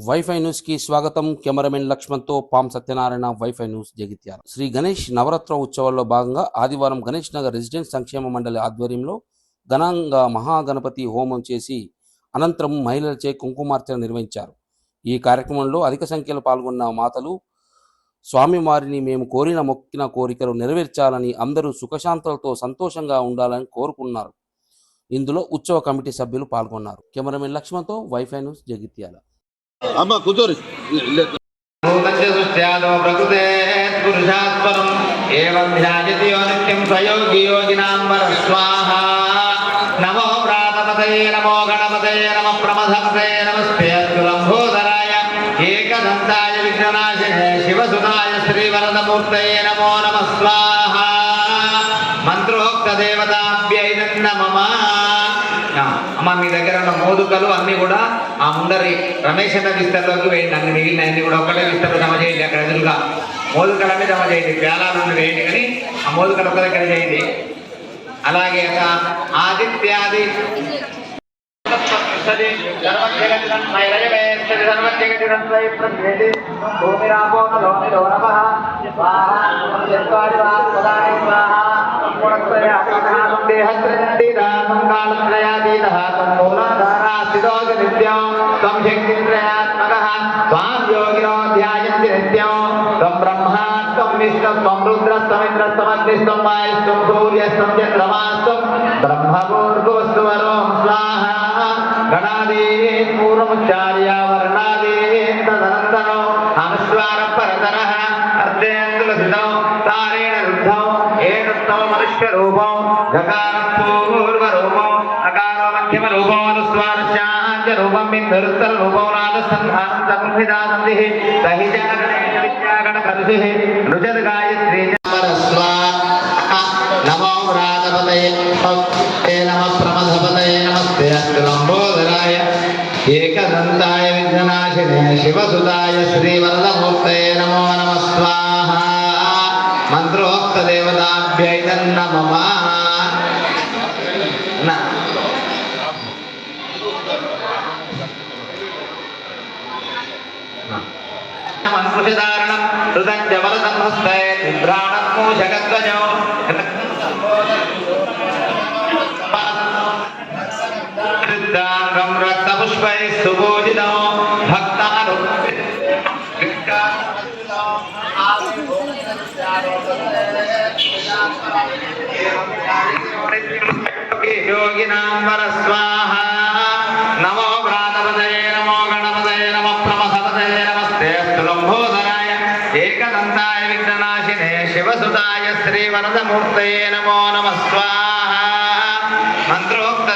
Wifi news కి స్వాగతం. Cameraman లక్ష్మణ్తో పాం సత్యనారాయణ, వైఫై న్యూస్ జగిత్యాల. శ్రీ గణేష్ నవరాత్ర ఉత్సవాల్లో భాగంగా ఆదివారం గణేష్ నగర్ రెసిడెంట్ సంక్షేమ మండలి ఆధ్వర్యంలో ఘనంగా మహాగణపతి హోమం చేసి అనంతరం మహిళలచే కుంకుమార్చన నిర్వహించారు. ఈ కార్యక్రమంలో అధిక సంఖ్యలో పాల్గొన్న మాతలు స్వామివారిని మేము మొక్కిన కోరికలు నెరవేర్చాలని, అందరూ సుఖశాంతులతో సంతోషంగా ఉండాలని కోరుకున్నారు. ఇందులో ఉత్సవ కమిటీ సభ్యులు పాల్గొన్నారు. కెమెరామెన్ లక్ష్మణ్తో వైఫై న్యూస్ జగిత్యాల. అమ్మ కూర్చోరి పురుషాత్పరం ఏవం ధ్యాయతి నిత్యం స్వయోగి యోగినాంబర స్వాహ. నమో ప్రాతపతయే నమో గణపతయే నమ ప్రమథపతయే నమస్తే లంబోదరాయ ఏకదంతాయ విఘ్ననాశినే శివసుతాయ శ్రీవరదమూర్తయే నమో నమ స్వాహ. మంత్రోక్త దేవతాభ్యై నమః. అమ్మ మీ దగ్గర ఉన్న మోదుకలు అన్నీ కూడా ఆ ముందరి రమేష్ అన్న విస్తరలోకి వేయండి. అన్ని మిగిలిన అన్ని కూడా ఒకటే విస్తరలో జమ చేయండి. అక్కడ ఎదురుగా మోదుకలన్నీ జమ చేయండి. పేలాలను వేయండి, కానీ ఆ మోదుకలు ఒక దగ్గర చేయండి. అలాగే ఆదిత్యాది ఏకదంతాయ విఘ్ననాశినే శివసుతాయ శ్రీవరదమూర్తయే నమో నమః స్వాహ. మంత్రోక్త దేవతాభ్యై నమః. మంత్రుషధారణం హృదంజవరసంహస్తే విభ్రాణం మూషగధ్వజో ృద్ధాంగం రక్తపుష్పై సుభూజితో భక్తాను యోగినాంబర స్వాహ. నమో ప్రాతపతయే నమో గణపతయే నమ ప్రమథపతయే నమస్తే లంబోదరాయ ఏకదంతాయ విఘ్ననాశినే శివసుతాయ శ్రీవరదమూర్తయే నమో నమః స్వాహ. మంత్రోక్త